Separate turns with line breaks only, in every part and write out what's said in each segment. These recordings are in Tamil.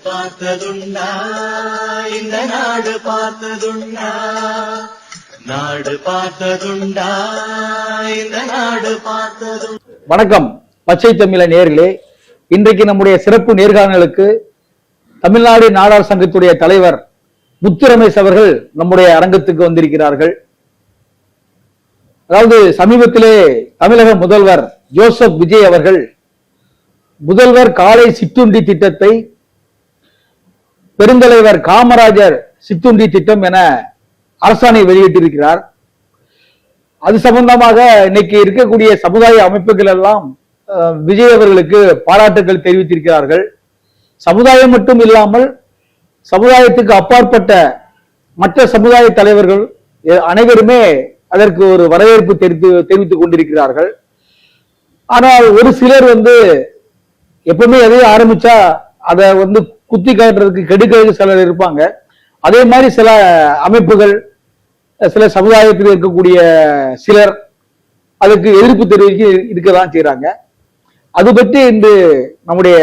பார்த்ததுண்டா இந்த நாடு பார்த்ததுண்டா, நாடு பார்த்ததுண்டா இந்த நாடு பார்த்ததுண்டா.
வணக்கம் பச்சை தமிழ நேயர்களே, இன்றைக்கு நம்முடைய சிறப்பு நேர்காணலுக்கு தமிழ்நாடு நாடார் சங்கத்துடைய தலைவர் முத்து ரமேஷ் அவர்கள் நம்முடைய அரங்கத்துக்கு வந்திருக்கிறார்கள். அதாவது சமீபத்திலே தமிழக முதல்வர் ஜோசப் விஜய் அவர்கள் முதல்வர் காலை சிற்றுண்டி திட்டத்தை பெருந்தலைவர் காமராஜர் சிற்றுண்டி திட்டம் என அரசாணை வெளியிட்டிருக்கிறார். அது சம்பந்தமாக இன்னைக்கு இருக்கக்கூடிய சமுதாய அமைப்புகள் எல்லாம் விஜய் அவர்களுக்கு பாராட்டுகள் தெரிவித்திருக்கிறார்கள். சமுதாயம் மட்டும் இல்லாமல் சமுதாயத்துக்கு அப்பாற்பட்ட மற்ற சமுதாய தலைவர்கள் அனைவருமே அதற்கு ஒரு வரவேற்பு தெரிவித்துக் கொண்டிருக்கிறார்கள். ஆனால் ஒரு சிலர் எப்பவுமே எதையும் ஆரம்பிச்சா அதை குத்தி காட்டுறதுக்கு கெடுக்கிறதுக்கு சிலர் இருப்பாங்க. அதே மாதிரி சில அமைப்புகள், சில சமுதாயத்தில் இருக்கக்கூடிய சிலர் அதுக்கு எதிர்ப்பு தெரிவிக்க இருக்கதான் செய்யறாங்க. அது பற்றி இன்று நம்முடைய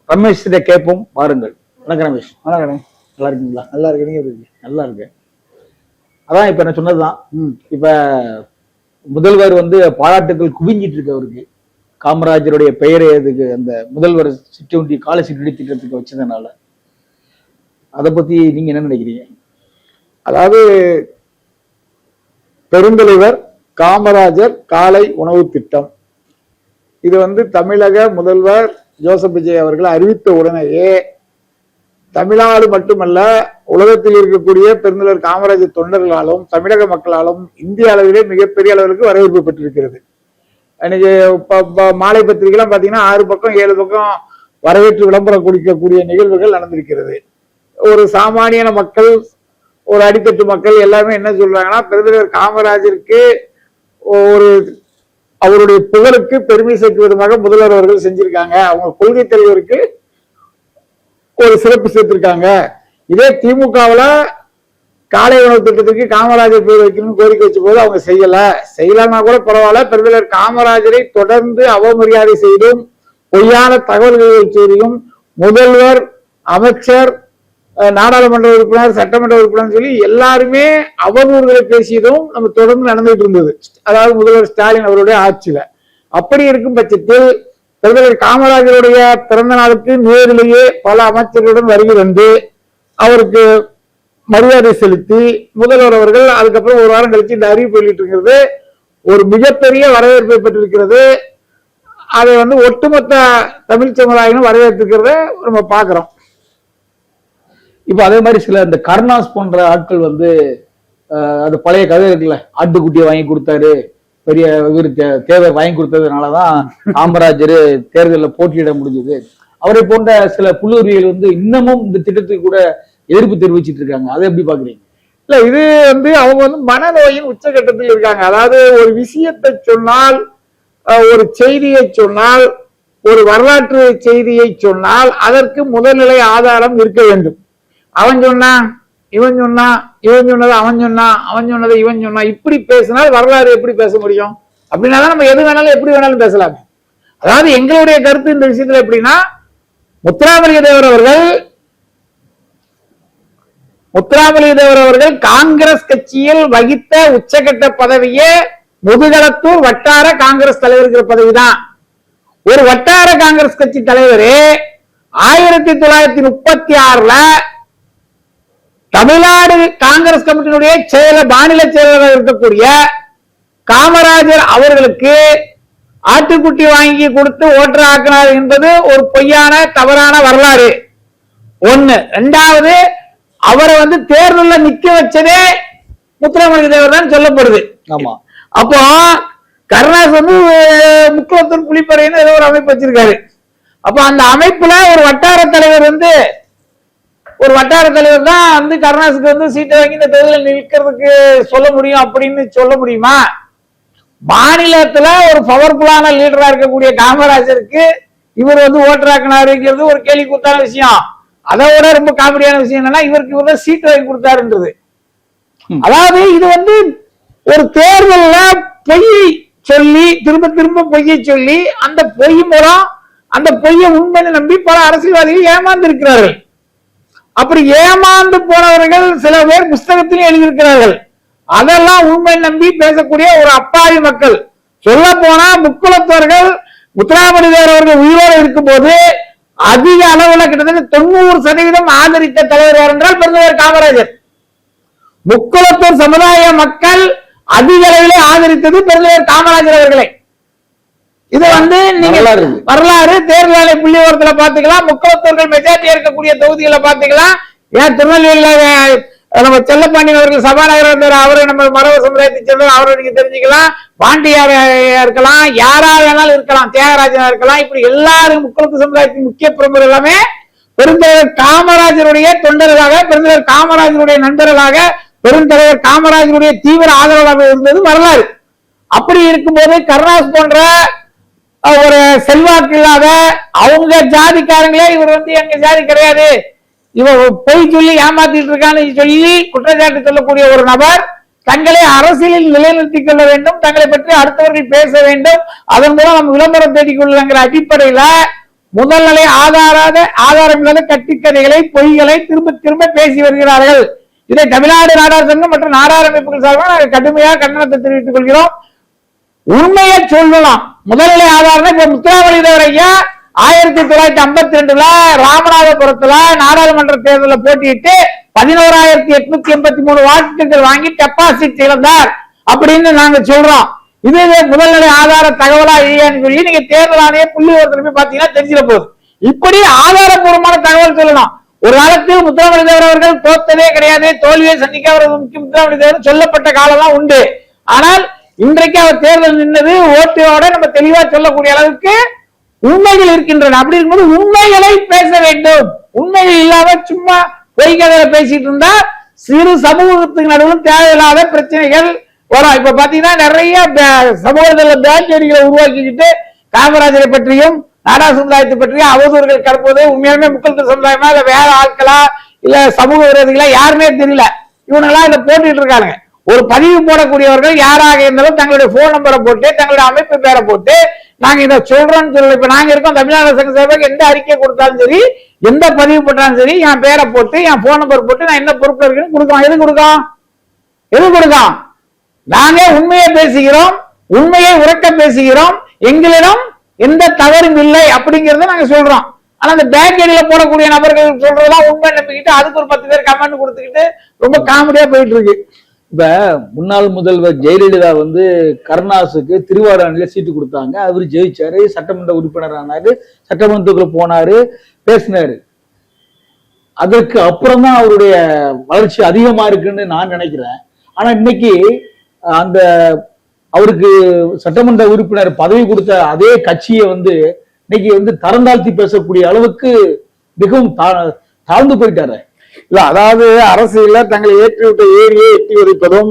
ரமேஷ் கேட்போம், பாருங்கள். வணக்கம் ரமேஷ். வணக்கம். நல்லா இருக்கீங்களா? நல்லா இருக்கீங்க. நல்லா இருக்கேன். அதான் இப்ப நான் சொன்னதுதான். இப்ப முதல்வர் பாராட்டுகள் குவிஞ்சிட்டு இருக்கு அவருக்கு. காமராஜருடைய பெயரை அதுக்கு அந்த முதல்வர் சிற்றுண்டி காலை சிற்றுண்டி திட்டத்துக்கு வச்சதுனால அதை பத்தி நீங்க என்ன நினைக்கிறீங்க?
அதாவது பெருந்தலைவர் காமராஜர் காலை உணவு திட்டம், இது தமிழக முதல்வர் ஜோசப் விஜய் அவர்கள் அறிவித்த உடனேயே தமிழ்நாடு மட்டுமல்ல, உலகத்தில் இருக்கக்கூடிய பெருந்தலைவர் காமராஜர் தொண்டர்களாலும் தமிழக மக்களாலும் இந்திய அளவிலே மிகப்பெரிய அளவிற்கு வரவேற்பு பெற்றிருக்கிறது. இன்னைக்கு மாலை பத்திரிகைலாம் பாத்தீங்கன்னா 6 பக்கம் 7 பக்கம் வரவேற்று விளம்பரம் கொடுக்கக்கூடிய நிகழ்வுகள் நடந்திருக்கிறது. ஒரு சாமானியன மக்கள், ஒரு அடித்தட்டு மக்கள் எல்லாமே என்ன சொல்றாங்கன்னா, பெருந்தலைவர் காமராஜருக்கு அவருடைய புகழுக்கு பெருமை சேர்க்கும் விதமாக முதல்வர் அவர்கள் செஞ்சிருக்காங்க, அவங்க கொள்கை தலைவருக்கு ஒரு சிறப்பு சேர்த்திருக்காங்க. இதே திமுகவுல காலை உணவு திட்டத்துக்கு காமராஜர் பேர் வைக்கணும்னு கோரிக்கை வச்ச போது அவங்க செய்யலன்னா கூட பரவாயில்ல, பெருந்தலைவர் காமராஜரை தொடர்ந்து அவமரியாதை செய்தும் பொய்யான தகவல்கள் செய்தியும் முதல்வர், அமைச்சர், நாடாளுமன்ற உறுப்பினர், சட்டமன்ற உறுப்பினர் சொல்லி எல்லாருமே அவதூறுகளை பேசியதும் நம்ம தொடர்ந்து நடந்துட்டு இருந்தது. அதாவது முதல்வர் ஸ்டாலின் அவருடைய ஆட்சியில. அப்படி இருக்கும் பட்சத்தில் பெருந்தலைவர் காமராஜருடைய பிறந்த நாளுக்கு நேரிலேயே பல அமைச்சர்களுடன் வருகை வந்து அவருக்கு மரியாதை செலுத்தி முதல்வர் அவர்கள் அதுக்கப்புறம் ஒரு வாரம் கழிச்சு இந்த அறிவிப்பு வெளியிட்டிருக்கிறது ஒரு மிகப்பெரிய வரவேற்பை பெற்றிருக்கிறது. அதை ஒட்டுமொத்த தமிழ் சமுதாயம் வரவேற்றிருக்கிறத நம்ம பாக்குறோம்.
இப்ப அதே மாதிரி சில இந்த கருணாஸ் போன்ற ஆட்கள் அது பழைய கதை இருக்குல்ல, ஆட்டுக்குட்டியை வாங்கி கொடுத்தாரு, பெரிய தேவை வாங்கி கொடுத்ததுனாலதான் காமராஜர் தேர்தலில் போட்டியிட முடிஞ்சது. அவரை போன்ற சில புல்லுரிகள் இன்னமும் இந்த திட்டத்துக்கு கூட எதிர்ப்பு தெரிவிச்சிட்டு இருக்காங்க. அதை எப்படி பாக்குறீங்க?
இல்ல, இது அவங்க மனநோயின் உச்சகட்டத்தில் இருக்காங்க. அதாவது ஒரு விஷயத்தை சொன்னால், ஒரு செய்தியை சொன்னால், ஒரு வரலாற்று செய்தியை சொன்னால் அதற்கு முதல்நிலை ஆதாரம் இருக்க வேண்டும். அவன் சொன்னா, இவன் சொன்னா, இவன் சொன்னது அவன் சொன்னா, அவன் சொன்னதை இவன் சொன்னா, இப்படி பேசினால் வரலாறு எப்படி பேச முடியும்? அப்படின்னாதான் நம்ம எது வேணாலும் எப்படி வேணாலும் பேசலாமே. அதாவது எங்களுடைய கருத்து இந்த விஷயத்துல எப்படின்னா, முத்துராமலிங்க தேவர் அவர்கள் காங்கிரஸ் கட்சியில் வகித்த உச்சகட்ட பதவியே முதுகளத்தூர் வட்டார காங்கிரஸ் தலைவர் பதவிதான். ஒரு வட்டார காங்கிரஸ் கட்சி தலைவரே 1936 தமிழ்நாடு காங்கிரஸ் கமிட்டியினுடைய மாநில செயலராக இருக்கக்கூடிய காமராஜர் அவர்களுக்கு ஆட்டுக்குட்டி வாங்கி கொடுத்து ஓட்டர் ஆக்கினார் என்பது ஒரு பொய்யான தவறான வரலாறு. ஒண்ணு. இரண்டாவது, அவரை தேர்தலில் நிக்க வச்சதே முத்துராமலிங்க தேவர் தான் சொல்லப்படுது.
ஆமா.
அப்போ கருணாஸ் முக்குளத்தூர் புலிப்பறைன்னு ஏதோ ஒரு அமைப்பு வச்சிருக்காரு. அப்போ அந்த அமைப்புல ஒரு வட்டார தலைவர் தான் கருணாஸுக்கு சீட்டை வாங்கி இந்த தேர்தலில் நிற்கிறதுக்கு சொல்ல முடியும் அப்படின்னு சொல்ல முடியுமா? மாநிலத்துல ஒரு பவர்ஃபுல்லான லீடரா இருக்கக்கூடிய காமராஜருக்கு இவர் ஓட்டராக்கினாருங்கிறது ஒரு கேள்வி கூத்தான விஷயம். அதை விட ரொம்ப காமெடியான விஷயம் என்னன்னா, இவருக்கு சீட்டு வாங்கி கொடுத்தாருன்றது. அதாவது இது ஒரு தேர்தல்ல பொய் சொல்லி திரும்ப திரும்ப பொய்யை சொல்லி அந்த பொய் மூலம் அந்த பொய்யை உண்மையை நம்பி பல அரசியல்வாதிகள் ஏமாந்து இருக்கிறார்கள். அப்படி ஏமாந்து போனவர்கள் சில பேர் புஸ்தகத்திலும் எழுதியிருக்கிறார்கள். அதெல்லாம் உண்மை நம்பி பேசக்கூடிய ஒரு அப்பாவி மக்கள். சொல்ல போனா முக்குலத்தவர்கள் முத்துராமலிங்க தேவர் அவர்கள் உயிரோடு இருக்கும் போது அதிக அளவுல கிட்டத்தட்ட 90% ஆதரித்த தலைவர் யார் என்றால் பெருந்தலைவர் காமராஜர். முக்குலத்தூர் சமுதாய மக்கள் அதிக அளவிலே ஆதரித்தது பெருந்தலைவர் காமராஜர் அவர்களை. இதை நீங்க வரலாறு தேர்தல் ஆணைய புள்ளி விவரத்துல பாத்துக்கலாம். முக்குலத்தூர்கள் மெஜாரிட்டி இருக்கக்கூடிய தொகுதிகளை பாத்துக்கலாம். ஏன் திருநெல்வேலியில நம்ம செல்லப்பாண்டியன் அவர்கள் சபாநாயகர் அவரை நம்ம மரபு சமுதாயத்தை சேர்ந்தவர், அவரை நீங்க தெரிஞ்சுக்கலாம். பாண்டியார் இருக்கலாம், யாரா வேணாலும் இருக்கலாம், தியாகராஜனா இருக்கலாம். இப்படி எல்லாரும் முக்குலத்து சமுதாயத்தின் முக்கிய பிரமுகர் எல்லாமே பெருந்தலைவர் காமராஜருடைய தொண்டர்களாக, பெருந்தலைவர் காமராஜருடைய நண்பர்களாக, பெருந்தலைவர் காமராஜருடைய தீவிர ஆதரவாளராக இருந்தது வரலாறு. அப்படி இருக்கும்போது கருணாஸ் போன்ற ஒரு செல்வாக்கு இல்லாத அவங்க ஜாதிக்காரங்களே இவர் எங்க ஜாதி கிடையாது, இவர் பொய் சொல்லி ஏமாத்திட்டு இருக்கான்னு சொல்லி குற்றச்சாட்டு சொல்லக்கூடிய ஒரு நபர் தங்களை அரசியலில் நிலைநிறுத்திக் கொள்ள வேண்டும், தங்களை பற்றி அடுத்தவர்கள் பேச வேண்டும், அதன் மூலம் நம்ம விளம்பரம் தேடிக் கொள்ளுங்கிற அடிப்படையில முதல்நிலை ஆதாரம் இல்லாத கட்டிக்கதைகளை பொய்களை திரும்ப திரும்ப பேசி வருகிறார்கள். இதை தமிழ்நாடு நாடார் சங்கம் மற்றும் நாடார் அமைப்புகள் சார்பாக நாங்கள் கடுமையாக கண்டனத்தை தெரிவித்துக் கொள்கிறோம். உண்மையை சொல்லலாம். முதல்நிலை ஆதாரம் இப்ப முத்துராமலிங்க தேவர் ஐயா 1952 ராமநாதபுரத்துல நாடாளுமன்ற தேர்தலில் போட்டியிட்டு 11,883 வாக்குகள் வாங்கி டெபாசிட் இழந்தார் அப்படின்னு நாங்க சொல்றோம். இது முதல்நிலை ஆதார தகவலா இல்லையான்னு சொல்லி நீங்க தேர்தல் ஆணைய புள்ளி விவரத்துல பாத்தீங்கன்னா தெரிஞ்சிட போகுது. இப்படி ஆதாரபூர்வமான தகவல் சொல்லலாம். ஒரு காலத்தில் முத்துராமலிங்க தேவர் அவர்கள் தோத்ததே கிடையாது, தோல்வியை சந்திக்காத முத்துராமலிங்க தேவர் சொல்லப்பட்ட காலம் உண்டு. ஆனால் இன்றைக்கு அவர் தேர்தல் நின்னது ஓட்டோட நம்ம தெளிவா சொல்லக்கூடிய அளவுக்கு உண்மைகள் இருக்கின்றன. அப்படி இருக்கும்போது உண்மைகளை பேச வேண்டும். உண்மைகள் இல்லாம சும்மா பொய்கதை பேசிட்டு இருந்தா சிறு சமூகத்துக்கு நடுவில் தேவையில்லாத பிரச்சனைகள் வரும். இப்ப பாத்தீங்கன்னா நிறைய சமூகத்துல பேக்கரிகளை உருவாக்கிக்கிட்டு காமராஜரை பற்றியும் நாடா சமுதாயத்தை பற்றியும் அவதூறுகள் கிடப்பது உண்மையாலுமே முக்கிய சமுதாயமா இல்ல வேற ஆட்களா இல்ல சமூக விரோதிகளா யாருமே தெரியல. இவனெல்லாம் இதை போட்டுட்டு இருக்காங்க. ஒரு பதிவு போடக்கூடியவர்கள் யாராக இருந்தாலும் தங்களுடைய போன் நம்பரை போட்டு தங்களுடைய அமைப்பு பேரை போட்டு நாங்க இதை சொல்றோம்னு சொல்லல. இப்ப நாங்க இருக்கோம் தமிழ்நாடு சங்க சார்பாக எந்த அறிக்கை கொடுத்தாலும் சரி, எந்த பதிவு போட்டாலும் சரி, என் பேரை போட்டு என் போன் நம்பர் போட்டு நான் என்ன பொறுப்புல இருக்குன்னு கொடுக்கோம். எது கொடுக்கோம்? நாங்க உண்மையை பேசுகிறோம், உண்மையை உறக்க பேசுகிறோம், எங்களிடம் எந்த தவறும் இல்லை அப்படிங்கறத நாங்க சொல்றோம். ஆனா அந்த பேக்கரியில போடக்கூடிய நபர்கள் சொல்றதெல்லாம் உண்மை நம்பிக்கிட்டு அதுக்கு ஒரு 10 பேர் கமெண்ட் கொடுத்துக்கிட்டு ரொம்ப காமெடியா போயிட்டு இருக்கு.
இப்ப முன்னாள் முதல்வர் ஜெயலலிதா கருணாசுக்கு திருவாரூர்ல சீட்டு கொடுத்தாங்க. அவரு ஜெயிச்சாரு, சட்டமன்ற உறுப்பினர் ஆனாரு, சட்டமன்றத்துக்குள்ள போனாரு, பேசினாரு. அதற்கு அப்புறம் தான் அவருடைய வளர்ச்சி அதிகமா இருக்குன்னு நான் நினைக்கிறேன். ஆனா இன்னைக்கு அந்த அவருக்கு சட்டமன்ற உறுப்பினர் பதவி கொடுத்த அதே கட்சியை இன்னைக்கு தரந்தாழ்த்தி பேசக்கூடிய அளவுக்கு மிகவும் தாழ்ந்து போயிட்டாரு.
இல்ல, அதாவது அரசியல தங்களை ஏற்றிவிட்ட ஏரியை எட்டி உதைப்பதும்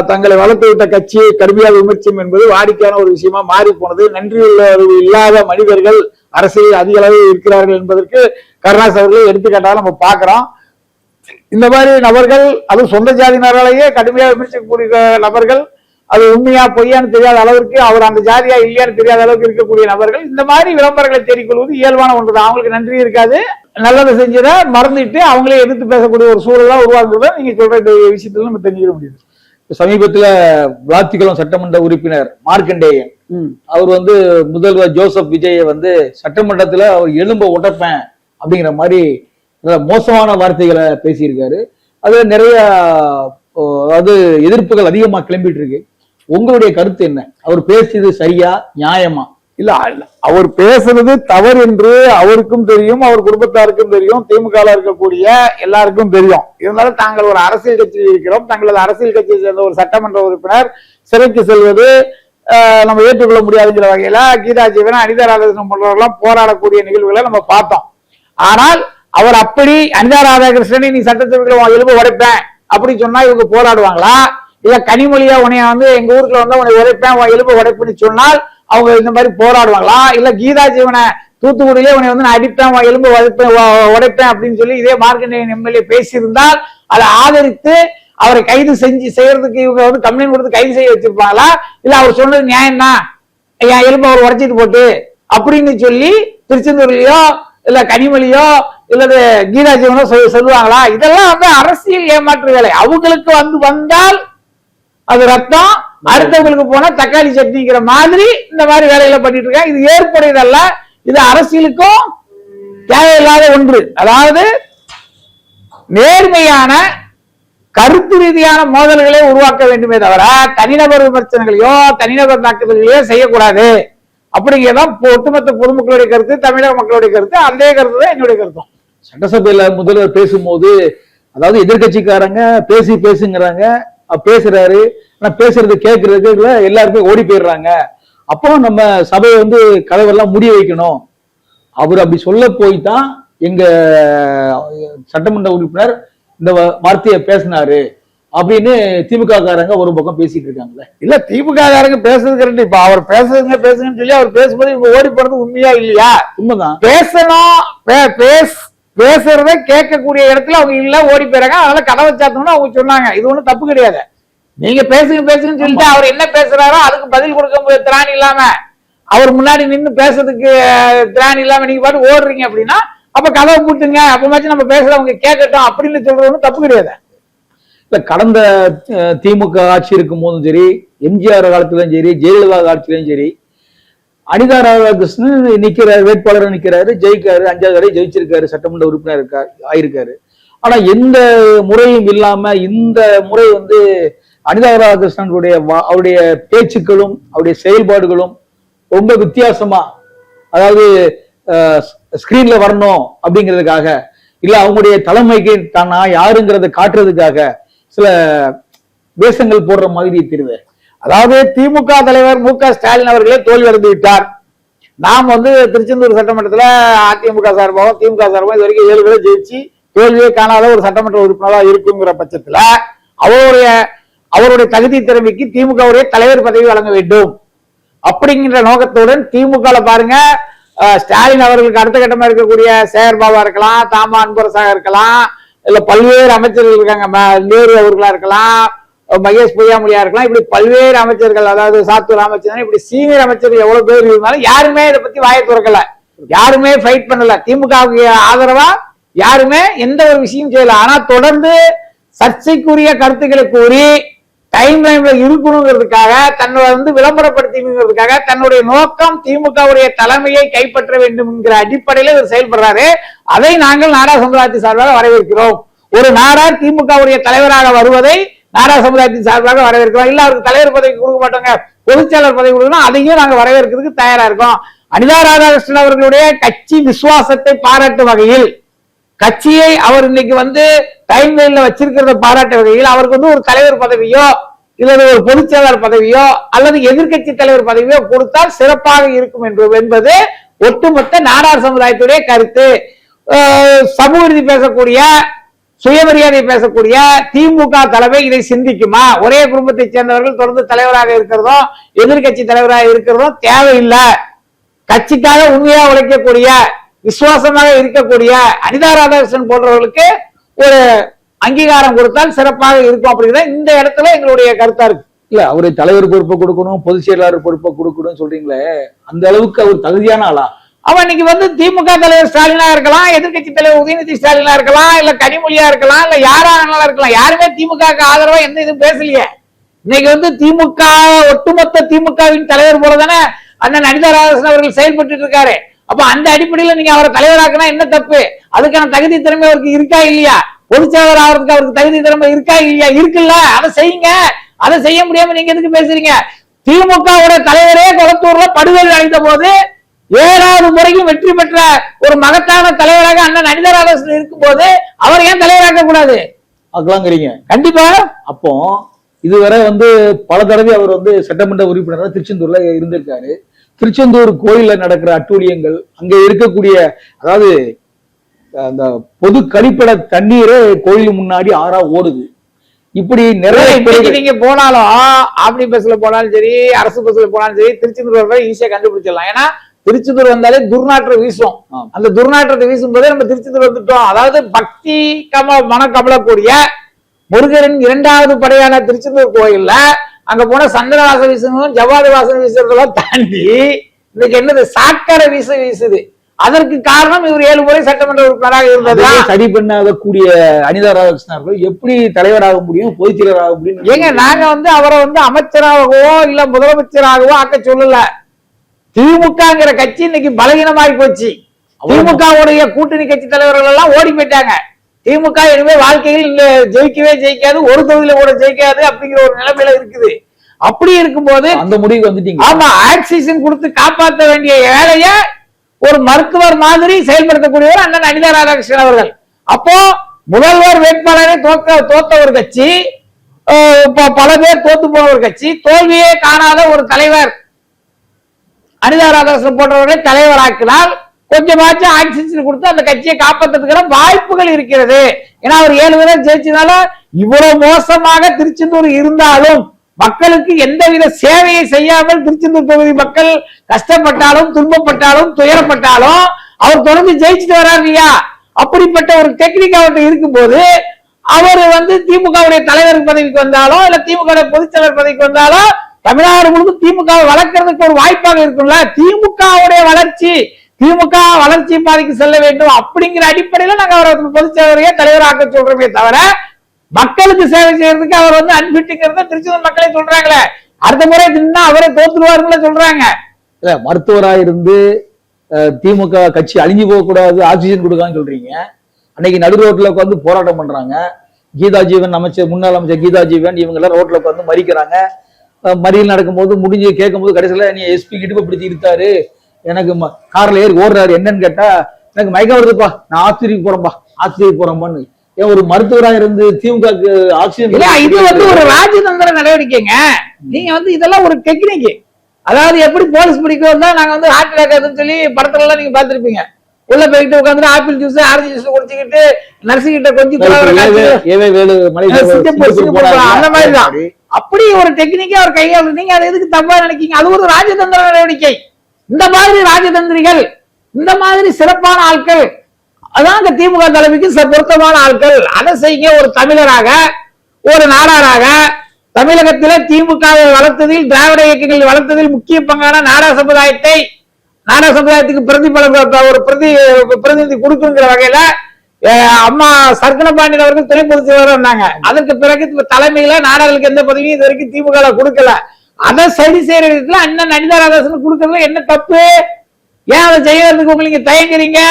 தங்களை வளர்த்து விட்ட கட்சியை கடுமையாக விமர்சனம் என்பது வாடிக்கையான ஒரு விஷயமா மாறி போனது. நன்றியுள்ள இல்லாத மனிதர்கள் அரசியல் அதிக அளவில் இருக்கிறார்கள் என்பதற்கு கருணாஸ் அவர்களை எடுத்துக்காட்டாக நம்ம பார்க்கிறோம். இந்த மாதிரி நபர்கள், அது சொந்த ஜாதியினராலேயே கடுமையாக விமர்சிக்கக்கூடிய நபர்கள், அது உண்மையா பொய்யான்னு தெரியாத அளவிற்கு, அவர் அந்த ஜாதியா இல்லையான்னு தெரியாத அளவுக்கு இருக்கக்கூடிய நபர்கள் இந்த மாதிரி விளம்பரங்களை தேடிக்கொள்வது இயல்பான ஒன்றுதான். அவங்களுக்கு நன்றி இருக்காது, நல்லதை செஞ்சதை மறந்துட்டு அவங்களே எதிர்த்து பேசக்கூடிய ஒரு சூழலா உருவாக்குறத நீங்க சொல்ற இந்த விஷயத்துல நம்ம தெரிஞ்சுக்க முடியுது.
சமீபத்துல விளாத்திக்குளம் சட்டமன்ற உறுப்பினர் மார்க்கண்டேயன் அவர் முதல்வர் ஜோசப் விஜயை சட்டமன்றத்துல அவர் எலும்ப உடைப்பேன் அப்படிங்கிற மாதிரி மோசமான வார்த்தைகளை பேசியிருக்காரு. அது நிறைய எதிர்ப்புகள் அதிகமா கிளம்பிட்டு இருக்கு. உங்களுடைய கருத்து என்ன? அவர் பேசியது சரியா, நியாயமா?
இல்ல, அவர் பேசுறது தவறு என்று அவருக்கும் தெரியும், அவர் குடும்பத்தாருக்கும் தெரியும், திமுக இருக்கக்கூடிய எல்லாருக்கும் தெரியும். இருந்தாலும் தாங்கள் ஒரு அரசியல் கட்சியில் இருக்கிறோம், தங்களது அரசியல் கட்சியை சேர்ந்த ஒரு சட்டமன்ற உறுப்பினர் சிறைக்கு செல்வது நம்ம ஏற்றுக்கொள்ள முடியாதுங்கிற வகையில கீதா ஜீவன், அனிதா ராதாகிருஷ்ணன் போன்றவர்கள்லாம் போராடக்கூடிய நிகழ்வுகளை நம்ம பார்த்தோம். ஆனால் அவர் அப்படி அனிதா ராதாகிருஷ்ணனை நீ சட்டத்திற்கு எலும்பு உடைப்பேன் அப்படி சொன்னா இவங்க போராடுவாங்களா? இல்ல கனிமொழியா உனைய எங்க ஊருக்குள்ள உன்னை உடைப்பேன், எலும்பு உடைப்புன்னு சொன்னால் அவங்க இந்த மாதிரி போராடுவாங்களா? இல்ல கீதா ஜீவனை தூத்துக்குடியிலே உன்னை நான் அடிப்பேன், எலும்பு உடைப்பேன் அப்படின்னு சொல்லி இதே மார்க்கண்டேயன் எம்எல்ஏ பேசியிருந்தால் அதை ஆதரித்து அவரை கைது செய்யறதுக்கு இவங்க கம்ப்ளைண்ட் கொடுத்து கைது செய்ய வச்சிருப்பாங்களா? இல்ல அவர் சொன்னது நியாயம் தான், என் எலும்பு அவர் உடைச்சிட்டு போட்டு அப்படின்னு சொல்லி திருச்செந்தூர்லயோ இல்ல கனிமொழியோ இல்லது கீதா ஜீவனோ சொல்லுவாங்களா? இதெல்லாம் வந்து அரசியல் ஏமாற்று வேலை. அவங்களுக்கு வந்தால் அது ரத்தம், அடுத்தவங்களுக்கு போனா தக்காளி சட்னிங்கிற மாதிரி இந்த மாதிரி வேலைகளை பண்ணிட்டு இருக்காங்க. இது ஏற்புடையதல்ல. இது அரசியலுக்கும் தேவையில்லாத ஒன்று. அதாவது நேர்மையான கருத்து ரீதியான மோதல்களை உருவாக்க வேண்டுமே தவிர தனிநபர் விமர்சனங்களையோ தனிநபர் தாக்குதல்களையோ செய்யக்கூடாது அப்படிங்கிறதான் ஒட்டுமொத்த பொதுமக்களுடைய கருத்து, தமிழக மக்களுடைய கருத்து. அந்த கருத்து தான் என்னுடைய கருத்தும்.
சட்டசபையில முதல்வர் பேசும்போது, அதாவது எதிர்கட்சிக்காரங்க பேசுங்கிறாங்க, பேசுறாரு, ஆனா பேசுறது கேட்கறதுக்கு எல்லாருமே ஓடி போயிடுறாங்க. அப்போ நம்ம சபையை வந்து கதவெல்லாம் மூடி வைக்கணும். அவர் அப்படி சொல்ல போய் தான் எங்க சட்டமன்ற உறுப்பினர் இந்த வார்த்தையை பேசினாரு அப்படின்னு திமுக காரங்க ஒரு பக்கம் பேசிட்டு இருக்காங்களே.
இல்ல, திமுக காரங்க பேசுறது கரெக்ட். இப்ப அவர் பேசுங்கன்னு சொல்லி அவர் பேசும்போது இவங்க ஓடி போறது உண்மையா இல்லையா?
உண்மைதான்.
பேசுறத கேட்கக்கூடிய இடத்துல அவங்க இல்ல, ஓடி போயிறாங்க. அதனால கதவை சாத்தணும்னு அவங்க சொன்னாங்க. இது ஒண்ணும் தப்பு கிடையாது. நீங்க பேசுங்கன்னு சொல்லிட்டு அவர் என்ன பேசுறாரோ அதுக்கு பதில் கொடுக்க திராணி இல்லாம, அவர் முன்னாடி நின்று பேசுறதுக்கு திராணி இல்லாம நீங்க பாட்டு ஓடுறீங்க அப்படின்னா அப்ப கதவை பூட்டுங்க, அப்பமாச்சும் நம்ம பேசுறவங்க கேட்கட்டும் அப்படின்னு சொல்றது ஒன்றும் தப்பு கிடையாது.
இல்ல, கடந்த திமுக ஆட்சி இருக்கும் போதும் சரி, எம்ஜிஆர் காலத்திலும் சரி, ஜெயலலிதா காலத்திலும் சரி, அனிதா ராதாகிருஷ்ணன் நிக்கிறாரு, வேட்பாளர் நிக்கிறாரு, ஜெயிக்காரு, 5வது வரை ஜெயிச்சிருக்காரு, சட்டமன்ற உறுப்பினர் ஆயிருக்காரு. ஆனா எந்த முறையும் இல்லாம இந்த முறை வந்து அனிதா ராதாகிருஷ்ணனுடைய அவருடைய பேச்சுக்களும் அவருடைய செயல்பாடுகளும் ரொம்ப வித்தியாசமா, அதாவது ஸ்கிரீன்ல வரணும் அப்படிங்கிறதுக்காக, இல்ல அவங்களுடைய தலைமைக்கு தான் யாருங்கிறத காட்டுறதுக்காக சில வேஷங்கள் போடுற மாதிரி தெரியுது.
அதாவது திமுக தலைவர் மு க ஸ்டாலின் அவர்களே தோல்வி அடைந்து விட்டார். நாம் வந்து திருச்செந்தூர் சட்டமன்றத்துல அதிமுக சார்பாகவும் திமுக சார்பாகவும் இது வரைக்கும் 7 பேரை ஜெயிச்சு தோல்வியே காணாத ஒரு சட்டமன்ற உறுப்பினராக இருக்குங்கிற பட்சத்துல அவருடைய தகுதி திறமைக்கு திமுகவுடைய தலைவர் பதவி வழங்க வேண்டும் அப்படிங்கிற நோக்கத்துடன் திமுக பாருங்க, ஸ்டாலின் அவர்களுக்கு அடுத்த கட்டமா இருக்கக்கூடிய சேகர்பாபா இருக்கலாம், தாமா அன்பரசாக இருக்கலாம், இல்ல பல்வேறு அமைச்சர்கள் இருக்காங்க, நேரு அவர்களா இருக்கலாம், மகேஷ் பொய்யாமொழியா இருக்கலாம், இப்படி பல்வேறு அமைச்சர்கள், அதாவது சாத்தூர் அமைச்சர், இப்படி சீனியர் அமைச்சர்கள் எவ்வளவு பேர் இருந்தாலும் யாருமே இதை பத்தி வாயை துறக்கல, யாருமே ஃபைட் பண்ணல, திமுகவுக்கு ஆதரவா யாருமே எந்த ஒரு விஷயம் செய்யல. ஆனா தொடர்ந்து சர்ச்சைக்குரிய கருத்துக்களை கூறி டைம் லைன்ல இருக்கணுங்கிறதுக்காக, தன்னை வந்து விளம்பரப்படுத்திங்கிறதுக்காக, தன்னுடைய நோக்கம் திமுகவுடைய தலைமையை கைப்பற்ற வேண்டும் என்கிற அடிப்படையில் இவர் செயல்படுறாரு. அதை நாங்கள் நாடார் சமுதாயத்தின் சார்பாக வரவேற்கிறோம். ஒரு நாடார் திமுகவுடைய தலைவராக வருவதை நாடார் சமுதாயத்தின் சார்பாக வரவேற்கிறோம். இல்ல அவருக்கு தலைவர் பதவி கொடுக்க மாட்டோங்க, பொதுச்செயலர் பதவி கொடுக்கணும், அதையும் நாங்க வரவேற்கிறதுக்கு தயாரா இருக்கோம். அனிதா ராதாகிருஷ்ணன் அவர்களுடைய கட்சி விசுவாசத்தை பாராட்டும் வகையில், கட்சியை அவர் இன்னைக்கு வந்து டைம் லைன்ல வச்சிருக்கிறத பாராட்ட வகையில் அவருக்கு வந்து ஒரு தலைவர் பதவியோ இல்லது ஒரு பொதுச்செயலாளர் பதவியோ அல்லது எதிர்கட்சி தலைவர் பதவியோ கொடுத்தால் சிறப்பாக இருக்கும் என்பது ஒட்டுமொத்த நாடார் சமுதாயத்துடைய கருத்து. சமூக நீதி பேசக்கூடிய, சுயமரியாதை பேசக்கூடிய திமுக தலைமை இதை சிந்திக்குமா? ஒரே குடும்பத்தை சேர்ந்தவர்கள் தொடர்ந்து தலைவராக இருக்கிறதும் எதிர்கட்சி தலைவராக இருக்கிறதும் தேவையில்லை. கட்சிக்காக உண்மையா உழைக்கக்கூடிய, விசுவாசமாக இருக்கக்கூடிய அனிதா ராதாகிருஷ்ணன் போன்றவர்களுக்கு ஒரு அங்கீகாரம் கொடுத்தால் சிறப்பாக இருக்கும் அப்படிங்கிறத இந்த இடத்துல எங்களுடைய கருத்தா இருக்கு.
இல்ல, அவரு தலைவர் பொறுப்பை கொடுக்கணும், பொதுச் செயலாளர் பொறுப்பை கொடுக்கணும் சொல்றீங்களே, அந்த அளவுக்கு அவர் தகுதியான ஆளா?
அவன் இன்னைக்கு வந்து திமுக தலைவர் ஸ்டாலினா இருக்கலாம், எதிர்கட்சி தலைவர் உதயநிதி ஸ்டாலினா இருக்கலாம், இல்ல கனிமொழியா இருக்கலாம், இல்ல யாரா இருக்கலாம். யாருமே திமுக ஆதரவா எந்த இதுவும் பேசலையே. இன்னைக்கு வந்து திமுக ஒட்டுமொத்த திமுகவின் தலைவர் போலதானே அண்ணன் அனிதா ராதாகிருஷ்ணன் அவர்கள் செயல்பட்டு இருக்காரு. அப்ப அந்த அடிப்படையில நீங்க அவரை தலைவராக்குனா என்ன தப்பு? அதுக்கான தகுதி திறமை அவருக்கு இருக்கா இல்லையா? பொதுச் செயலாளர் ஆகிறதுக்கு அவருக்கு தகுதி திறமை இருக்கா இல்லையா? இருக்குல்ல, அதை செய்யுங்க. அதை செய்ய முடியாம நீங்க எதுக்கு பேசுறீங்க? திமுகவுடைய தலைவரே கொளத்தூர்ல படுகொலை அடைந்த போது 7வது முறையும் வெற்றி பெற்ற ஒரு மகத்தான தலைவராக அண்ணன் அனிதா ராதாகிருஷ்ணன் இருக்கும் போது அவர் ஏன் தலைவராக்க கூடாது?
அதுலாங்கிறீங்க?
கண்டிப்பா.
அப்போ இதுவரை வந்து பல தடவை அவர் வந்து சட்டமன்ற உறுப்பினராக திருச்செந்தூர்ல இருந்திருக்காரு. திருச்செந்தூர் கோயில்ல நடக்கிற அட்டூழியங்கள், அங்க இருக்கக்கூடிய, அதாவது அந்த பொது கழிப்பிட தண்ணீரே கோயில் முன்னாடி ஆறா ஓடுது. இப்படி நிறைய
நீங்க போனாலும் ஆம்னி பஸ்ல போனாலும் சரி, அரசு பஸ்ல போனாலும் சரி, திருச்செந்தூர் ஈஸியா கண்டுபிடிச்சிடலாம். ஏன்னா திருச்செந்தூர் வந்தாலே துர்நாற்றம் வீசும். அந்த துர்நாற்றத்தை வீசும் போதே நம்ம திருச்செந்தூர் வந்துட்டோம். அதாவது பக்தி மனக்கமலக்கூடிய முருகரின் 2வது படையான திருச்செந்தூர் கோயில்ல அங்க போன சந்தன வாசம் வீசணும், ஜவ்வாது வாசம் வீசுறதெல்லாம் தாண்டி இன்னைக்கு என்னது சாக்கடை வீசுது. அதற்கு காரணம் இவர் 7 முறை சட்டமன்ற உறுப்பினராக இருந்தது.
சரி பண்ணாத கூடிய அனிதா ராதாகிருஷ்ணன் அவர்கள் எப்படி தலைவராக முடியும், பொதுச் செயலராக முடியும்?
ஏங்க நாங்க அவரை அமைச்சராகவோ இல்ல முதலமைச்சராகவோ ஆக்க சொல்லல. திமுகங்கிற கட்சி இன்னைக்கு பலகீனமாகி போச்சு. திமுகவுடைய கூட்டணி கட்சி தலைவர்கள் எல்லாம் ஓடி போயிட்டாங்க. திமுக இனிமே வாழ்க்கையில் இங்க ஜெயிக்காது, ஒரு தொகுதியில கூட ஜெயிக்காது அப்படிங்கிற ஒரு நிலைமையில இருக்குது. அப்படி இருக்கும்போது
அந்த முடிவுக்கு வந்துட்டீங்க.
ஆமா, ஆக்சிஜன் கொடுத்து காப்பாற்ற வேண்டிய வேலைய ஒரு மருத்துவர் மாதிரி செயல்படுத்தக்கூடியவர் அண்ணன் அனிதா ராதாகிருஷ்ணன் அவர்கள். அப்போ முதல்வர் வேட்பாளரை தோத்த ஒரு கட்சி, பல பேர் தோத்து போன ஒரு கட்சி, தோல்வியே காணாத ஒரு தலைவர் அனிதா ராதாகிருஷ்ணன் போன்றவர்களை தலைவராக்கினால் கொஞ்சமாச்சும் ஆக்சிஜன் கொடுத்து அந்த கட்சியை காப்பாற்றுறதுக்கான வாய்ப்புகள் இருக்கிறது. ஏன்னா அவர் 7 முறை ஜெயிச்சதால இவ்வளவு மோசமாக திருச்செந்தூர் இருந்தாலும் மக்களுக்கு எந்தவித சேவையை செய்யாமல் திருச்செந்தூர் தொகுதி மக்கள் கஷ்டப்பட்டாலும் துன்பப்பட்டாலும் துயரப்பட்டாலும் அவர் தொடர்ந்து ஜெயிச்சுட்டு வர்றாரு இல்லையா? அப்படிப்பட்ட ஒரு டெக்னிக் அவர்கிட்ட இருக்கும் போது அவர் திமுகவுடைய தலைவர் பதவிக்கு வந்தாலும் இல்ல திமுக பொதுச் செயலர் பதவிக்கு வந்தாலும் தமிழ்நாடு முழுவதும் திமுக வளர்க்கறதுக்கு ஒரு வாய்ப்பாக இருக்கும்ல. திமுகவுடைய வளர்ச்சி, திமுக வளர்ச்சி பாதைக்கு செல்ல வேண்டும் அப்படிங்கிற அடிப்படையில நாங்க அவரை பொதுச் செயலரையே தலைவராக்க சொல்றோமே தவிர மக்களுக்கு சேவை செய்யறதுக்கு அவர் அன்பிட்டுங்கிறத திருச்செந்தூர் மக்களே சொல்றாங்களே. அடுத்த முறை தின்னா அவரே தோத்துருவாருங்களே சொல்றாங்க.
இல்ல மருத்துவரா இருந்து திமுக கட்சி அழிஞ்சு போக கூடாது, ஆக்சிஜன் கொடுக்கான்னு சொல்றீங்க. அன்னைக்கு நடு ரோட்ல உட்காந்து போராட்டம் பண்றாங்க. கீதா ஜீவன் முன்னாள் அமைச்சர் கீதா ஜீவன் இவங்க எல்லாம் ரோட்ல உட்காந்து மறிக்கிறாங்க. மறியல் நடக்கும்போது முடிஞ்சு கேட்கும் போது கடைசியில நீ எஸ்பி கிட்ட பிடிச்சி இருக்காரு, எனக்கு கார்ல ஏறி ஓடுறாரு, என்னன்னு கேட்டா எனக்கு மயக்கம் வருதுப்பா, நான் ஆஸ்பத்திரிக்கு போறேன்பான்னு. ஒரு மருத்துவரா இருந்து திமுக ஆக்சிஜன்
இது ஒரு ராஜதந்திர நடவடிக்கைங்க. நீங்க இதெல்லாம் ஒரு டெக்னிக். அதாவது எப்படி போலீஸ் பிடிக்கும் தான் நாங்க ஹார்ட் அட்டாக் சொல்லி படத்துல எல்லாம் நீங்க பாத்துருப்பீங்க. உள்ள போயிட்டு உட்காந்து ஆப்பிள் ஜூஸ் ஆரஞ்சு ஜூஸ் குடிச்சுக்கிட்டு நர்சிங் கிட்ட கொஞ்சம் அந்த மாதிரிதான். அப்படி ஒரு டெக்னிக்கா அவர் கையாளு. நீங்க அதை எதுக்கு தப்பா நினைக்கீங்க? அது ஒரு ராஜதந்திர நடவடிக்கை. இந்த மாதிரி ராஜதந்திரிகள், இந்த மாதிரி சிறப்பான ஆட்கள் அதான் திமுக தலைமைக்கு பொருத்தமான ஆட்கள். அதை செய்ய ஒரு தமிழராக, ஒரு நாடாராக தமிழகத்தில திமுகவை வளர்த்ததில், திராவிட இயக்கங்கள் வளர்த்ததில் முக்கிய பங்கான நாடா சமுதாயத்துக்கு பிரதிநிதி கொடுக்குங்கிற வகையில அம்மா சர்க்கன பாண்டியன் அவர்கள் துணை பொதுச் செயலர் இருந்தாங்க. அதற்கு பிறகு தலைமையில நாடாளுக்கு எந்த பதவியும் இது வரைக்கும் திமுக கொடுக்கல. அதை சரி செய்யறதுல அண்ணன் அனிதா ராதாகிருஷ்ணன் கொடுக்கறதுல என்ன தப்பு? ஏன் அதை செய்யறதுக்கு உங்களுக்கு தயங்குறீங்க?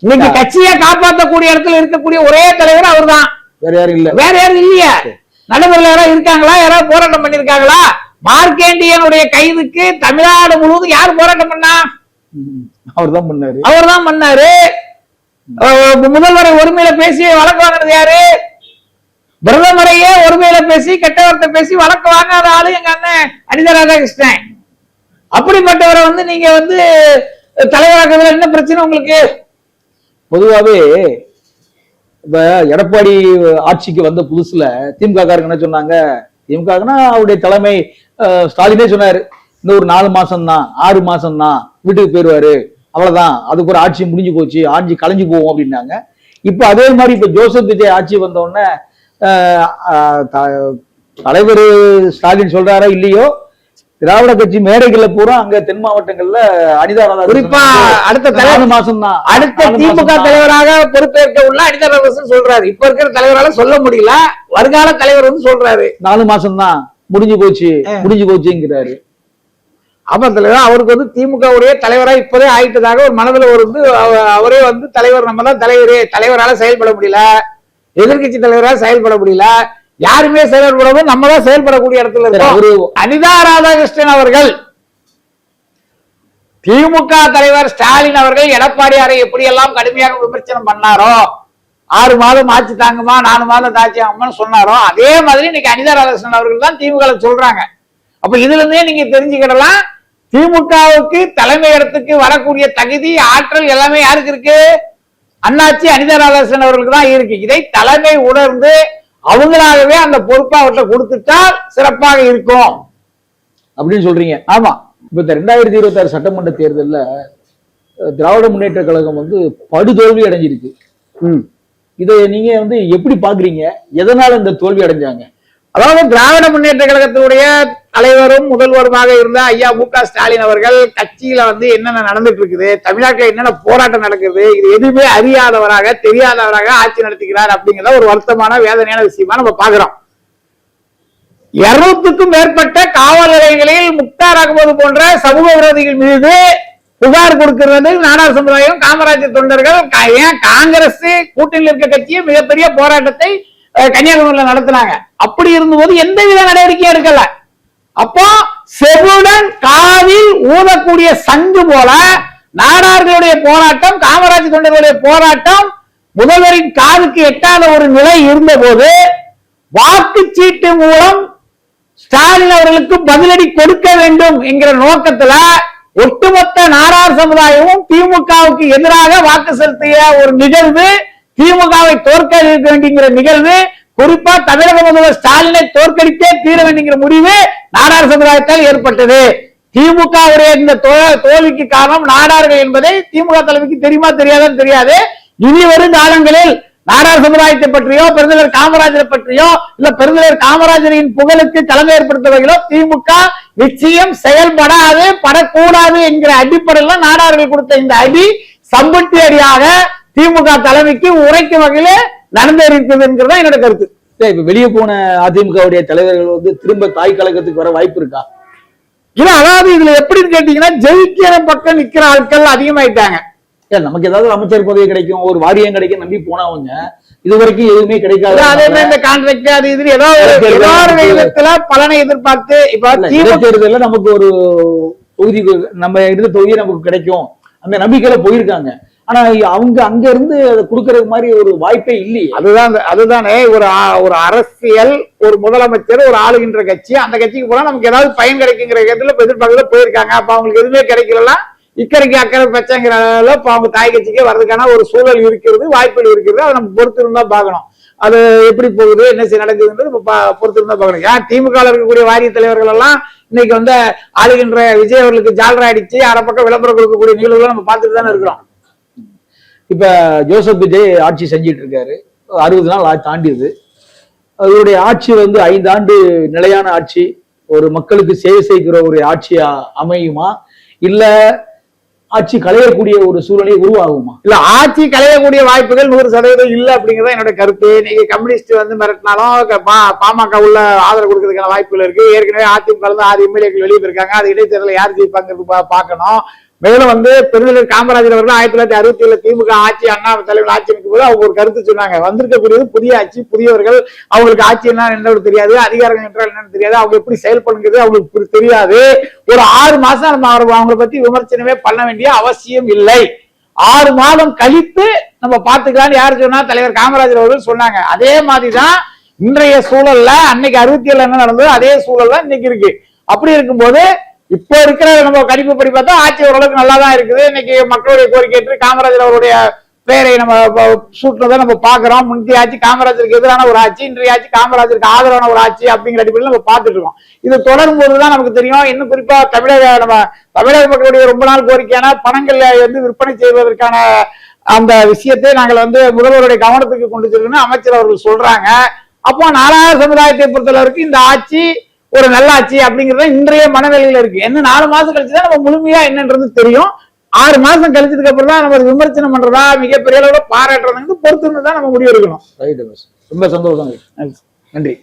இன்னைக்கு கட்சியை காப்பாற்றக்கூடிய இடத்துல இருக்கக்கூடிய ஒரே தலைவர் அவர் தான். வேற யாரும் இல்லையா? நடைமுறையில் யாராவது இருக்காங்களா? யாராவது போராட்டம் பண்ணிருக்காங்களா? மார்க்கேண்டியனுடைய கைதுக்கு தமிழ்நாடு முழுவதும் யார் போராட்டம் பண்ணா? அவர் தான் பண்ணாரு. முதல்வரை ஒருமையில பேசி வழக்கு வாங்கினது யாரு? பிரதமரையே ஒருமையில பேசி கெட்டவர்த்த பேசி வழக்கு வாங்காத ஆளு எங்க அண்ணன் அனிதா ராதாகிருஷ்ணன். அப்படிப்பட்டவரை நீங்க தலைவராக்குறதுல என்ன பிரச்சனை உங்களுக்கு?
பொதுவாவே இப்ப எடப்பாடி ஆட்சிக்கு வந்த புதுசுல திமுக என்ன சொன்னாங்க? திமுகனா அவருடைய தலைமை ஸ்டாலினே சொன்னாரு, இன்னும் ஒரு 4 மாசம் தான், 6 மாசம் தான் வீட்டுக்கு போயிருவாரு, அவ்வளவுதான், அதுக்கு ஒரு ஆட்சி முடிஞ்சு போச்சு, ஆட்சி கலைஞ்சு போவோம் அப்படின்னாங்க. இப்ப அதே மாதிரி இப்ப ஜோசப் விஜய் ஆட்சி வந்த உடனே தலைவர் ஸ்டாலின் சொல்றாரா இல்லையோ, திராவிட கட்சி மேடைகள்ல பூரா அங்க தென் மாவட்டங்கள்ல அனிதா ராதாகிருஷ்ணன்
குறிப்பா அடுத்த 4 மாசம் தான் அடுத்த திமுக தலைவராக பொறுப்பேற்க உள்ள அனிதா ராதாகிருஷ்ணன் சொல்றாரு. இப்ப இருக்கிற தலைவரால சொல்ல முடியல, வருங்கால தலைவர் சொல்றாரு
4 மாசம் தான் முடிஞ்சு போச்சுங்கிறாரு.
அப்ப தலைவர் அவருக்கு திமுக உடைய தலைவராக இப்போதே ஆயிட்டதாக ஒரு மனதில் அவரே தலைவர், நம்ம தான் தலைவரால செயல்பட முடியல, எதிர்கட்சி தலைவராக செயல்பட முடியல, யாருமே செயல்படாமல் நம்ம தான் செயல்படக்கூடிய இடத்துல இருக்கோம். அனிதா ராதாகிருஷ்ணன் அவர்கள், திமுக தலைவர் ஸ்டாலின் அவர்கள் எடப்பாடியாரை எப்படியெல்லாம் கடுமையாக விமர்சனம் பண்ணாரோ, 6 மாதம் ஆட்சி தாங்குமா 4 மாதம் ஆட்சி ஆகுமான்னு சொன்னாரோ, அதே மாதிரி இன்னைக்கு அனிதா ராதாகிருஷ்ணன் அவர்கள் தான் திமுக சொல்றாங்க. அப்ப இதுல இருந்தே நீங்க தெரிஞ்சுக்கிடலாம், திமுகவுக்கு தலைமை இடத்துக்கு வரக்கூடிய தகுதி, ஆற்றல் எல்லாமே யாருக்கு இருக்கு? அண்ணாச்சி அனிதா ராதாகிருஷ்ணன் அவர்களுக்கு தான் இருக்கு. இதை தலைமை உணர்ந்து அவங்களாகவே அந்த பொறுப்பை அவர்கிட்ட கொடுத்துட்டால் சிறப்பாக இருக்கும்
அப்படின்னு சொல்றீங்க. ஆமா, இப்ப 2026 சட்டமன்ற தேர்தல்ல திராவிட முன்னேற்ற கழகம் படுதோல்வி அடைஞ்சிருக்கு. இதை நீங்க எப்படி பாக்குறீங்க? எதனால இந்த தோல்வி அடைஞ்சாங்க?
அதாவது திராவிட முன்னேற்ற கழகத்தினுடைய தலைவரும் முதல்வருமாக இருந்த ஐயா மு.க. ஸ்டாலின் அவர்கள் கட்சியில வந்து என்னென்ன நடந்துட்டு இருக்குது, தமிழ்நாட்டில் என்னென்ன போராட்டம் நடக்குது, இது எதுவுமே அறியாதவராக தெரியாதவராக ஆட்சி நடத்துகிறார் அப்படிங்கிற ஒரு வருத்தமான வேதனையான விஷயமா நம்ம பாக்குறோம். 200க்கும் மேற்பட்ட காவல் நிலையங்களில் முக்தார் அகமது போன்ற சமூக விரோதிகள் மீது புகார் கொடுக்கிறது நாடார் சமுதாயம், காமராஜர் தொண்டர்கள். ஏன் காங்கிரஸ் கூட்டணியில் இருக்க கட்சியை மிகப்பெரிய போராட்டத்தை கன்னியாகுமரியில் நடத்தினாங்க. அப்படி இருந்தபோது எந்தவித நடவடிக்கையும் எடுக்கல. அப்போ செவுடன் காதில் ஊதக்கூடிய சங்கு போல நாடார்களுடைய போராட்டம், காமராஜர் தொண்டர்களுடைய போராட்டம் முதல்வரின் காதுக்கு எட்டாத ஒரு நிலை இருந்த போது வாக்குச்சீட்டு மூலம் ஸ்டாலின் அவர்களுக்கு பதிலடி கொடுக்க வேண்டும் என்கிற நோக்கத்துல ஒட்டுமொத்த நாடார் சமுதாயமும் திமுகவுக்கு எதிராக வாக்கு செலுத்திய ஒரு நிகழ்வு, திமுகவை தோற்கடிக்க வேண்டிய நிகழ்வு, குறிப்பா தமிழக முதல்வர் ஸ்டாலினை தோற்கடித்தே தீர வேண்டிய முடிவு நாடார் சமுதாயத்தால் ஏற்பட்டது. திமுகவுடைய இந்த தோல்விக்கு காரணம் நாடார்கள் என்பதை திமுக தலைமைக்கு தெரியுமா தெரியாதான்னு தெரியாது. இனி வரும் காலங்களில் நாடார் சமுதாயத்தை பற்றியோ பெருந்தலைவர் காமராஜரை பற்றியோ இல்ல பெருந்தலைவர் காமராஜரின் புகழுக்கு தலைமை ஏற்படுத்துவதிலோ திமுக நிச்சயம் செயல்படாது, படக்கூடாது என்கிற அடிப்படையில் நாடார்கள் கொடுத்த இந்த அடி சம்பட்டி அடியாக திமுக தலைமைக்கு உரைக்கும் வகையில நடந்திருக்குதுங்கிறதா என்னோட கருத்து.
இப்ப வெளியே போன அதிமுகவுடைய தலைவர்கள் வந்து திரும்ப தாய் கழகத்துக்கு வர வாய்ப்பு இருக்கா?
இல்ல, அதாவது இதுல எப்படின்னு கேட்டீங்கன்னா ஜெயிக்கிற பக்கம் நிக்கிற ஆட்கள் அதிகமாயிட்டாங்க.
நமக்கு ஏதாவது அமைச்சர் பதவி கிடைக்கும், ஒரு வாரியம் கிடைக்கும் நம்பி போனவங்க இதுவரைக்கும் எதுவுமே கிடைக்காது.
அதே மாதிரி இந்த கான்ட்ராக்ட் அது இது ஏதோ ஒரு விதத்துல பலனை எதிர்பார்த்து இப்ப
தேர்தல நமக்கு ஒரு தொகுதி, நம்ம இருந்த தொகுதி நமக்கு கிடைக்கும் அந்த நம்பிக்கையில போயிருக்காங்க. ஆனா அவங்க அங்க இருந்து அதை கொடுக்கறது மாதிரி ஒரு வாய்ப்பே இல்லையே.
அதுதானே ஒரு அரசியல், ஒரு முதலமைச்சர், ஒரு ஆளுகின்ற கட்சி, அந்த கட்சிக்கு போனா நமக்கு ஏதாவது பயன் கிடைக்குங்கிற இடத்துல எதிர்பார்க்கல போயிருக்காங்க. அப்ப அவங்களுக்கு எதுவுமே கிடைக்கலன்னா இக்கரைக்கு அக்கறை பிரச்சனைங்கிற இப்ப அவங்க தாய் கட்சிக்கே வர்றதுக்கான ஒரு சூழல் இருக்கிறது, வாய்ப்புகள் இருக்கிறது. அதை நம்ம பொறுத்து இருந்தா பாக்கணும். அது எப்படி போகுது, என்ன நடக்குதுன்றது பொறுத்து இருந்தா பாக்கணும். ஏன் திமுக இருக்கக்கூடிய வாரிய தலைவர்கள் எல்லாம் இன்னைக்கு வந்து ஆளுகின்ற விஜய் அவர்களுக்கு ஜாலரா அடிச்சு அரை பக்கம் விளம்பரம் கொடுக்கக்கூடிய நிகழ்வுகளை நம்ம பார்த்துட்டு தானே இருக்கிறோம்.
இப்ப ஜோசப் விஜய் ஆட்சி செஞ்சிட்டு இருக்காரு, 60 நாள் தாண்டியது. அவருடைய ஆட்சி வந்து 5 ஆண்டு நிலையான ஆட்சி, ஒரு மக்களுக்கு சேவை செய்கிற ஒரு ஆட்சியா அமையுமா, இல்ல ஆட்சி களையக்கூடிய ஒரு சூழ்நிலை உருவாகுமா?
இல்ல, ஆட்சி களையக்கூடிய வாய்ப்புகள் 100% இல்ல அப்படிங்கறத என்னோட கருத்து. நீங்க கம்யூனிஸ்ட் வந்து மிரட்டினாலும் பாமக உள்ள ஆதரவு கொடுக்கறதுக்கான வாய்ப்புகள் இருக்கு. ஏற்கனவே அதிமுக 6 எம்எல்ஏக்கள் வெளியே போயிருக்காங்க. அது இடைத்தேர்தலில் யார் ஜெயிப்பாங்க பார்க்கணும். மேலும் வந்து பெருந்தலைவர் காமராஜர் அவர்கள் 1967 திமுக ஆட்சி, அண்ணா தலைவர் ஆட்சி அமைக்கும் போது அவங்க ஒரு கருத்து சொன்னாங்க. வந்திருக்கக்கூடியது புதிய ஆட்சி, புதியவர்கள், அவங்களுக்கு ஆட்சி என்ன தெரியாது, அதிகாரம் என்றால் என்னன்னு தெரியாது, அவங்க எப்படி செயல்படுங்கிறது அவங்களுக்கு தெரியாது. ஒரு 6 மாசம் நம்ம அவங்களை பத்தி விமர்சனமே பண்ண வேண்டிய அவசியம் இல்லை. 6 மாதம் கழித்து நம்ம பாத்துக்கலாம்னு யாரு சொன்னா, தலைவர் காமராஜர் அவர்கள் சொன்னாங்க. அதே மாதிரிதான் இன்றைய சூழல்ல அன்னைக்கு 67 என்ன நடந்தது அதே சூழல் தான் இன்னைக்கு இருக்கு. அப்படி இருக்கும்போது இப்போ இருக்கிற நம்ம கணிப்பு படி பார்த்தா ஆட்சி ஓரளவுக்கு நல்லா தான் இருக்குது. இன்னைக்கு மக்களுடைய கோரிக்கை ஏற்று காமராஜர் அவருடைய பேரை நம்ம சூட்டுறதை நம்ம பாக்குறோம். முந்தைய ஆட்சி காமராஜருக்கு எதிரான ஒரு ஆட்சி, இன்றைய ஆட்சி காமராஜருக்கு ஆதரவான ஒரு ஆட்சி அப்படிங்கிற அடிப்படையில் நம்ம பார்த்துட்டு இருக்கோம். இது தொடரும் போதுதான் நமக்கு தெரியும். இன்னும் குறிப்பா தமிழக மக்களுடைய ரொம்ப நாள் கோரிக்கையான பணங்களை வந்து விற்பனை செய்வதற்கான அந்த விஷயத்தை நாங்கள் வந்து முதல்வருடைய கவனத்துக்கு கொண்டு செல்லணும்னு அமைச்சர் அவர்கள் சொல்றாங்க. அப்போ நாடார் சமுதாயத்தை பொறுத்தளவுக்கு இந்த ஆட்சி ஒரு நல்லாட்சி அப்படிங்கறது இன்றைய மனநிலையில இருக்கு. என்ன 4 மாசம் கழிச்சுதான் நம்ம முழுமையா என்னன்றது தெரியும். 6 மாசம் கழிச்சதுக்கு அப்புறம் தான் நம்ம விமர்சனம் பண்றதா, மிகப்பெரிய அளவுல பாராட்டுறதுக்கு பொறுத்து தான் நம்ம முடிவு எடுக்கணும்.
ரொம்ப சந்தோஷம். நன்றி.